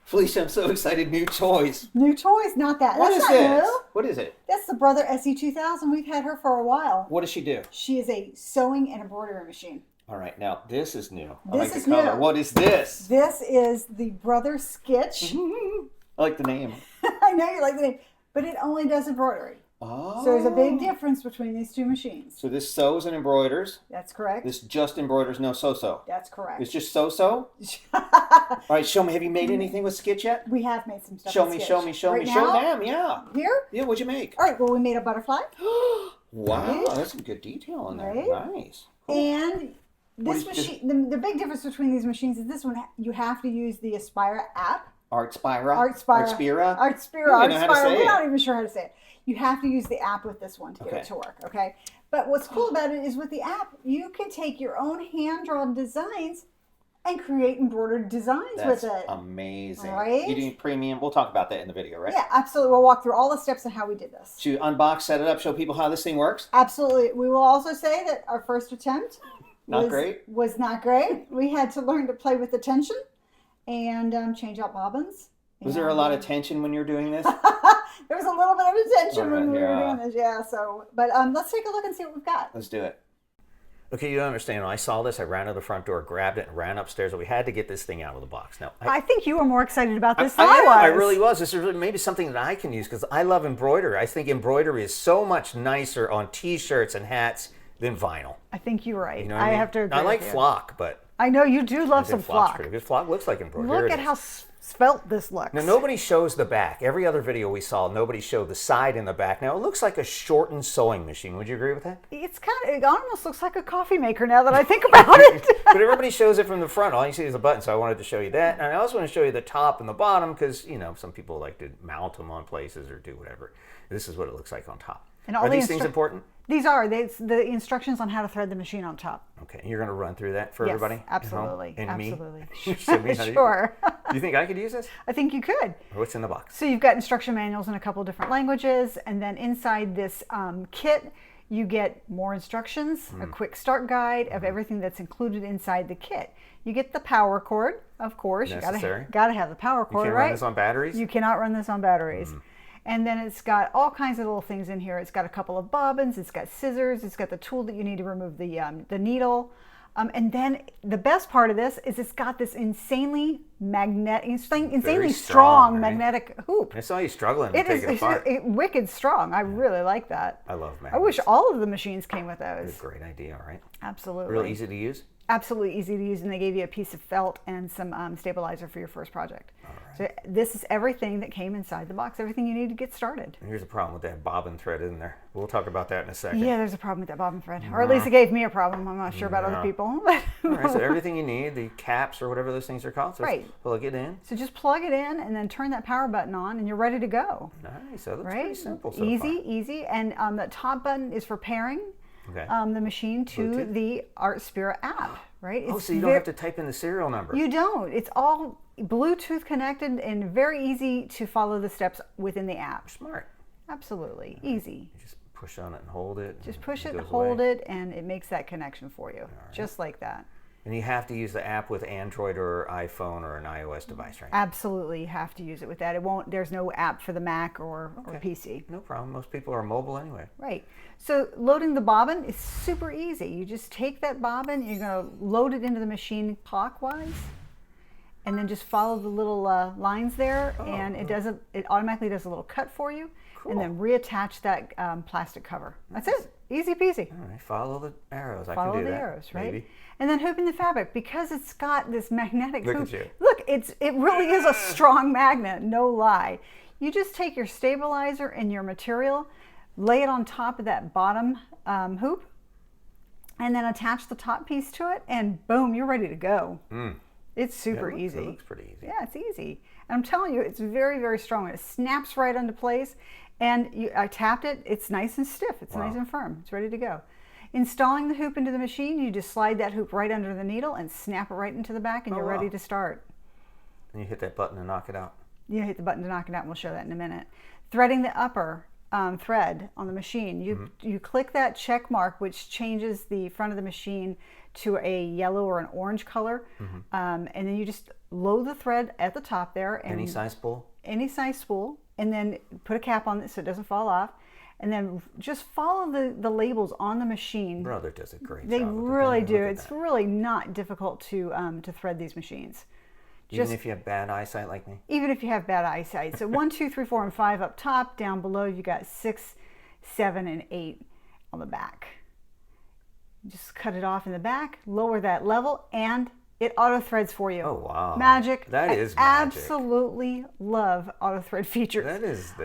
Felicia, I'm so excited. New toys. New toys, not that. What That's is not this? new. What is it? That's the Brother SE2000. We've had her for a while. What does she do? She is a sewing and embroidery machine. All right, now this is new. This I like is the color. new. What is this? This is the Brother Skitch. I like the name. I know you like the name, but it only does embroidery. Oh. So there's a big difference between these two machines. So this sews and embroiders. That's correct. This just embroiders, no sew. That's correct. It's just sew. All right, show me. Have you made anything with Skitch yet? We have made some stuff. Show with me, Skitch. show me, show Right me. now? Show them, yeah. Here? Yeah, what'd you make? All right, well, we made a butterfly. Wow, Right? that's some good detail in there. Right? Nice. And this What is machine, the big difference between these machines is this one, you have to use the Artspira app. Artspira? Artspira. You know how to say We're it. not even sure how to say it. You have to use the app with this one to get it to work, okay? But what's cool about it is with the app, you can take your own hand-drawn designs and create embroidered designs with it. That's amazing. Right? You need premium. We'll talk about that in the video, right? Yeah, absolutely. We'll walk through all the steps of how we did this. To unbox, set it up, show people how this thing works. Absolutely. We will also say that our first attempt was not great. We had to learn to play with the tension and change out bobbins. Was there a lot of tension when you were doing this? There was a little bit of tension when we were yeah. doing this, yeah. So, but let's take a look and see what we've got. Let's do it. Okay, you understand. When I saw this, I ran to the front door, grabbed it, and ran upstairs. And we had to get this thing out of the box. Now, I think you were more excited about this than I was. I really was. This is really maybe something that I can use because I love embroidery. I think embroidery is so much nicer on T-shirts and hats than vinyl. I think you're right. You know what I mean? have to agree I like with you. flock, but I know you do love some flock's flock. pretty good. Flock looks like embroidery. Look at how svelte this looks. Now, nobody shows the back. Every other video we saw, nobody showed the side and the back. Now, it looks like a shortened sewing machine. Would you agree with that? It almost looks like a coffee maker now that I think about it. But everybody shows it from the front. All you see is a button, so I wanted to show you that. And I also want to show you the top and the bottom because, you know, some people like to mount them on places or do whatever. This is what it looks like on top. And all are these things important? These are. The instructions on how to thread the machine on top. Okay, you're going to run through that for everybody? Absolutely. And absolutely. me? Sure. You think I could use this? I think you could. What's in the box? So you've got instruction manuals in a couple different languages, and then inside this kit, you get more instructions, a quick start guide of everything that's included inside the kit. You get the power cord, of course. Necessary. You gotta have the power cord, you can't right? run this on batteries? You cannot run this on batteries. And then it's got all kinds of little things in here. It's got a couple of bobbins. It's got scissors. It's got the tool that you need to remove the needle. And then the best part of this is it's got this insanely strong right? magnetic hoop. I saw you struggling to take it apart. It's wicked strong. I really like that. I love magnets. I wish all of the machines came with those. It's a great idea, all right? Absolutely. Real easy to use? Absolutely easy to use, and they gave you a piece of felt and some stabilizer for your first project. All right. So this is everything that came inside the box, everything you need to get started. And here's the problem with that bobbin thread in there. We'll talk about that in a second. Yeah, there's a problem with that bobbin thread, or at least it gave me a problem. I'm not sure about other people. All right, so everything you need, the caps or whatever those things are called, so Right. plug it in. So just plug it in and then turn that power button on, and you're ready to go. Nice, so that's Right? pretty simple so Easy. And the top button is for pairing the machine to Bluetooth. the Artspira app, right? So you don't have to type in the serial number. You don't. It's all Bluetooth connected and very easy to follow the steps within the app. Smart. Absolutely. Easy. You just push on it and hold it. Just push it, goes hold away. it, and it makes that connection for you. Just like that. And you have to use the app with Android or iPhone or an iOS device, right? Absolutely, you have to use it with that. It won't. There's no app for the Mac or PC. No problem. Most people are mobile anyway. Right. So loading the bobbin is super easy. You just take that bobbin, you're going to load it into the machine clockwise, and then just follow the little lines there, and it automatically does a little cut for you, and then reattach that plastic cover. That's it. Easy peasy. All right, follow the arrows. I Follow can do the that. arrows, right? Maybe. And then hooping the fabric, because it's got this magnetic Look hoop. at you. Look, it really is a strong magnet, no lie. You just take your stabilizer and your material, lay it on top of that bottom hoop, and then attach the top piece to it, and boom, you're ready to go. It's super easy. It looks pretty easy. Yeah, it's easy. And I'm telling you, it's very, very strong. It snaps right into place, and I tapped it. It's nice and stiff. It's nice and firm. It's ready to go. Installing the hoop into the machine, you just slide that hoop right under the needle and snap it right into the back, and you're ready to start. And you hit that button and knock it out. You hit the button to knock it out, and we'll show that in a minute. Threading the upper, thread on the machine. You click that check mark, which changes the front of the machine to a yellow or an orange color, and then you just load the thread at the top there. And any size spool? Any size spool, and then put a cap on it so it doesn't fall off. And then just follow the labels on the machine. Brother does a great job. They really do. It's really not difficult to thread these machines. Even if you have bad eyesight like me? Even if you have bad eyesight. So 1, 2, 3, 4, and 5 up top. Down below you got 6, 7, and 8 on the back. Just cut it off in the back, lower that level, and it auto threads for you. Oh wow! Magic. That is magic. Absolutely love auto thread features. That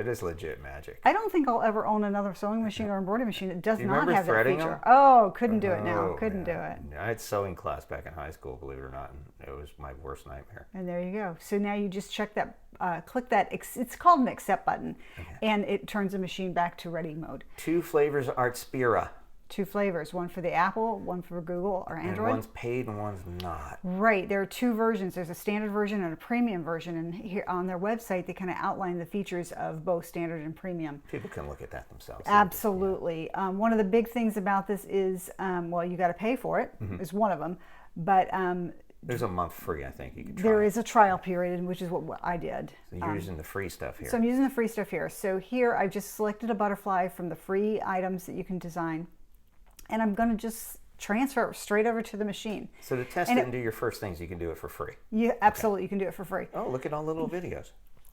is legit magic. I don't think I'll ever own another sewing machine or embroidery machine that does not have that feature. Them? Oh, couldn't do it now. Couldn't do it. I had sewing class back in high school, believe it or not, and it was my worst nightmare. And there you go. So now you just check that, click that. It's called an accept button, and it turns the machine back to ready mode. 2 flavors of Artspira. 2 flavors, one for the Apple, one for Google or Android. And one's paid and one's not. Right, there are 2 versions. There's a standard version and a premium version, and here on their website they kind of outline the features of both standard and premium. People can look at that themselves. Absolutely. One of the big things about this is, well, you got to pay for it, is one of them, but there's a month free, I think you can try. There is a trial period, which is what I did. So you're using the free stuff here. So I'm using the free stuff here. So here I've just selected a butterfly from the free items that you can design. And I'm going to just transfer it straight over to the machine. So to test it and do your first things, you can do it for free. You absolutely, you can do it for free. Oh, look at all the little videos.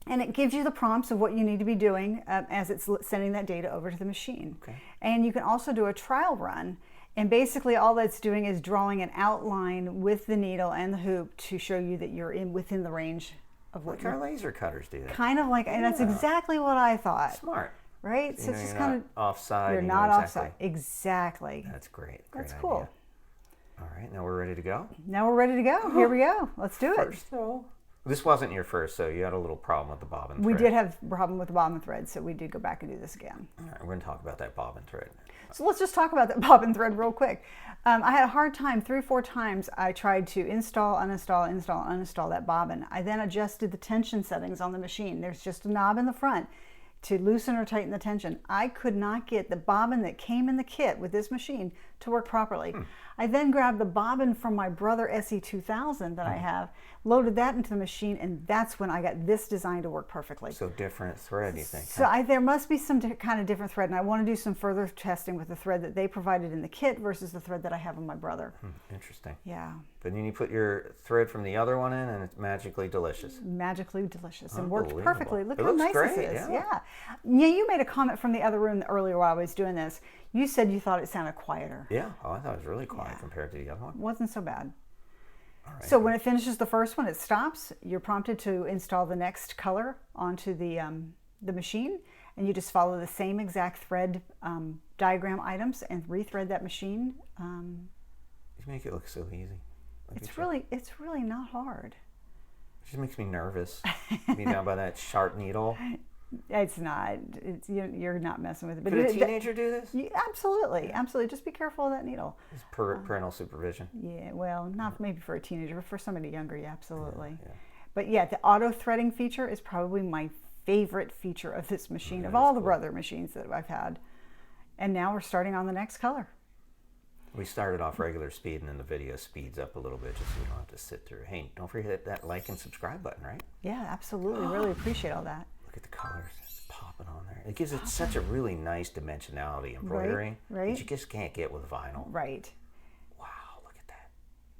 And it gives you the prompts of what you need to be doing as it's sending that data over to the machine. Okay. And you can also do a trial run. And basically all that's doing is drawing an outline with the needle and the hoop to show you that you're within the range of what our laser cutters do that. Kind of like, and that's exactly what I thought. Smart. Right? So it's just kind of offside. You're not offside. Exactly. That's great. That's idea. cool. All right, now we're ready to go? Now we're ready to go. Here we go. Let's do it. This wasn't your first, so you had a little problem with the bobbin thread. We did have a problem with the bobbin thread, so we did go back and do this again. All right, we're going to talk about that bobbin thread. So let's just talk about that bobbin thread real quick. I had a hard time. 3 or 4 times I tried to install, uninstall that bobbin. I then adjusted the tension settings on the machine. There's just a knob in the front to loosen or tighten the tension. I could not get the bobbin that came in the kit with this machine to work properly. I then grabbed the bobbin from my Brother SE2000 that I have, loaded that into the machine, and that's when I got this design to work perfectly. So different thread, you think? So there must be some kind of different thread, and I want to do some further testing with the thread that they provided in the kit versus the thread that I have on my Brother. Interesting. Yeah. But then you put your thread from the other one in, and it's magically delicious. Magically delicious, and worked perfectly. Look it how looks nice great, this is. Yeah. Yeah, you made a comment from the other room earlier while I was doing this. You said you thought it sounded quieter. Yeah, I thought it was really quiet compared to the other one. Wasn't so bad. All right. So when it finishes the first one, it stops. You're prompted to install the next color onto the machine, and you just follow the same exact thread diagram items and rethread that machine. You make it look so easy. It's really not hard. It just makes me nervous. Being down by that sharp needle. It's not. You're not messing with it. But Could a teenager do this? Absolutely, absolutely. Just be careful of that needle. It's parental supervision. Yeah, well, not maybe for a teenager, but for somebody younger, yeah, absolutely. Yeah. But yeah, the auto threading feature is probably my favorite feature of this machine, of all the Brother machines that I've had. And now we're starting on the next color. We started off regular speed, and then the video speeds up a little bit just so we don't have to sit through. Hey, don't forget that like and subscribe button, right? Yeah, absolutely. Really appreciate all that. Look at the colors. It's popping on there. It gives it such a really nice dimensionality embroidery right. that you just can't get with vinyl. Right. Wow, look at that.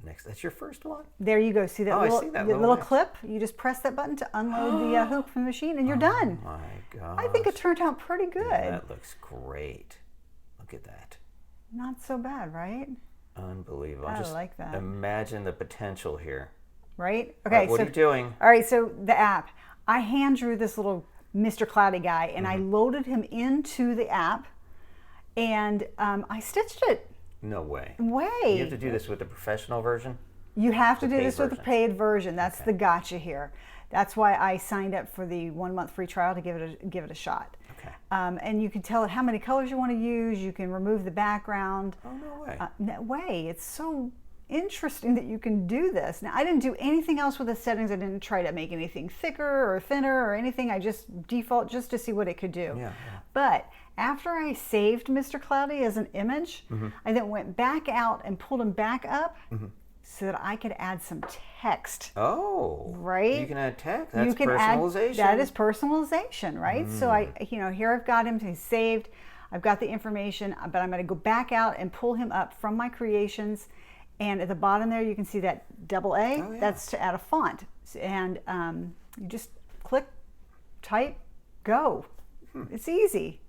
Next, that's your first one? There you go. See that I see that little clip? You just press that button to unload the hoop from the machine, and you're done. Oh my gosh. I think it turned out pretty good. Yeah, that looks great. Look at that. Not so bad, right? Unbelievable. I like that. Imagine the potential here. Right? Okay. What are you doing? All right. So the app. I hand drew this little Mr. Cloudy guy, and I loaded him into the app, and I stitched it. No way. You have to do this with the professional version? You have to do this with the paid version. That's the gotcha here. That's why I signed up for the 1 month free trial to give it a shot. Okay. And you can tell it how many colors you want to use. You can remove the background. Oh, no way. No way. It's so interesting that you can do this. Now, I didn't do anything else with the settings. I didn't try to make anything thicker or thinner or anything. I just default just to see what it could do. Yeah. But after I saved Mr. Cloudy as an image, I then went back out and pulled him back up so that I could add some text. Oh. Right? You can add text. That's You can personalization. that is personalization, right? So here I've got him, he's saved. I've got the information, but I'm going to go back out and pull him up from my creations. And at the bottom there, you can see that double A. Oh, yeah. That's to add a font. And you just click, type, go. It's easy.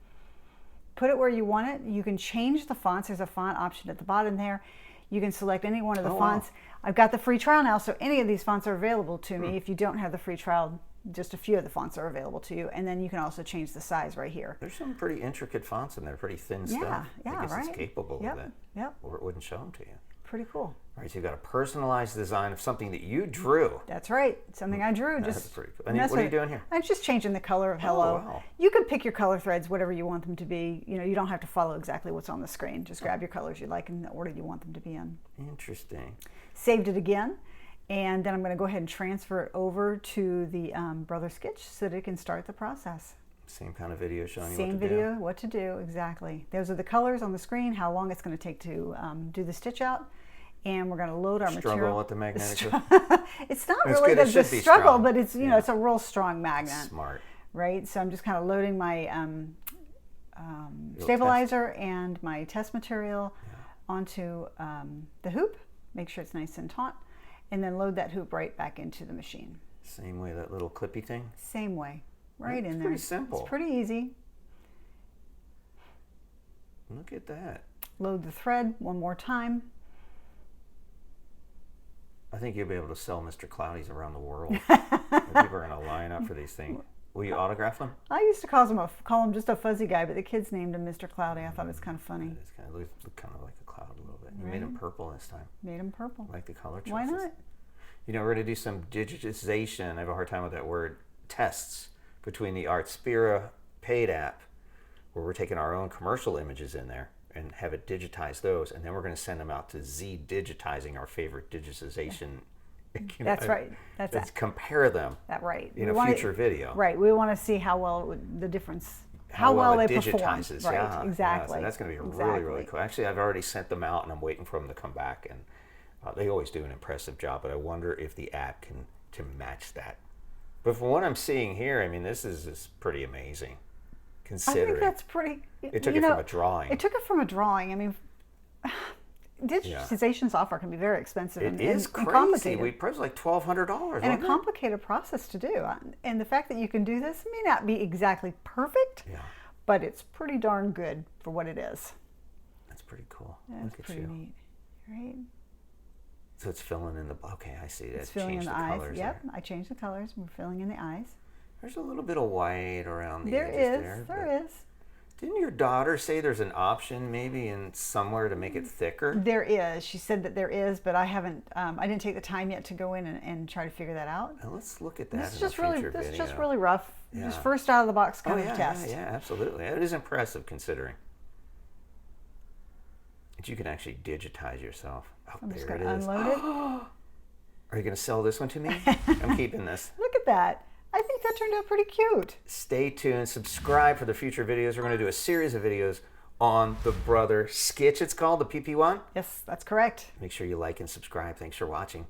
Put it where you want it. You can change the fonts. There's a font option at the bottom there. You can select any one of the fonts. Wow. I've got the free trial now, so any of these fonts are available to me. If you don't have the free trial, just a few of the fonts are available to you. And then you can also change the size right here. There's some pretty intricate fonts in there, pretty thin stuff. Yeah, I guess right. it's capable of it. Yep. Or it wouldn't show them to you. Pretty cool. All right, so you've got a personalized design of something that you drew. That's right. Something I drew. That's pretty cool. And what are you doing here? I'm just changing the color of hello. Wow. You can pick your color threads, whatever you want them to be. You don't have to follow exactly what's on the screen. Just grab your colors you like in the order you want them to be in. Interesting. Saved it again. And then I'm going to go ahead and transfer it over to the Brother Skitch so that it can start the process. Same kind of video showing you Same what to video, what to do, exactly. Those are the colors on the screen, how long it's going to take to do the stitch out. And we're going to load our material. Struggle with the magnetic. It's not It's really good, it the should be struggle, strong. but it's it's a real strong magnet. Smart. Right? So I'm just kind of loading my stabilizer and my test material onto the hoop. Make sure it's nice and taut. And then load that hoop right back into the machine. Same way, that little clippy thing? Same way. Right It's in there. pretty simple. It's pretty easy. Look at that. Load the thread one more time. I think you'll be able to sell Mr. Cloudies around the world. People are going to line up for these things. Will you autograph them? I used to call him just a fuzzy guy, but the kids named him Mr. Cloudy. I thought it was kind of funny. It's kind of look kind of like a cloud a little bit. You Right. made him purple this time. Made him purple. I like the color choices. Why not? You know, we're going to do some digitization. I have a hard time with that word. Tests between the Artspira paid app, where we're taking our own commercial images in there and have it digitize those, and then we're going to send them out to Z digitizing our favorite digitization. That's right. Let's compare them. That right. In a future video. Right. We want to see how well the difference. How well they it perform. digitizes. Right. Yeah, Exactly. Yeah, so that's going to be exactly. really cool. Actually, I've already sent them out, and I'm waiting for them to come back. And they always do an impressive job. But I wonder if the app can match that. But from what I'm seeing here, I mean, this is pretty amazing. Considering I think that's pretty. it took it from a drawing. It took it from a drawing. I mean, digitization software can be very expensive. It is and crazy. complicated. We priced like $1,200. And a complicated process to do. And the fact that you can do this may not be exactly perfect, but it's pretty darn good for what it is. That's pretty cool. That's Look at pretty you. neat, right? So it's filling in the. Okay, I see that. It's filling in Changed the the eyes. colors Yep, there. I changed the colors. We're filling in the eyes. There's a little bit of white around the There edges is. there. There is. Didn't your daughter say there's an option maybe in somewhere to make it thicker? There is. She said that there is, but I haven't. I didn't take the time yet to go in and try to figure that out. Now let's look at that This is in a just really. future This video. is just really rough. Yeah. Just first out of the box kind of test. Yeah, absolutely. It is impressive considering. But you can actually digitize yourself. Oh, I'm just there going it to is. unload it. Are you going to sell this one to me? I'm keeping this. Look at that. I think that turned out pretty cute. Stay tuned. Subscribe for the future videos. We're going to do a series of videos on the Brother Skitch. It's called the PP1. Yes, that's correct. Make sure you like and subscribe. Thanks for watching.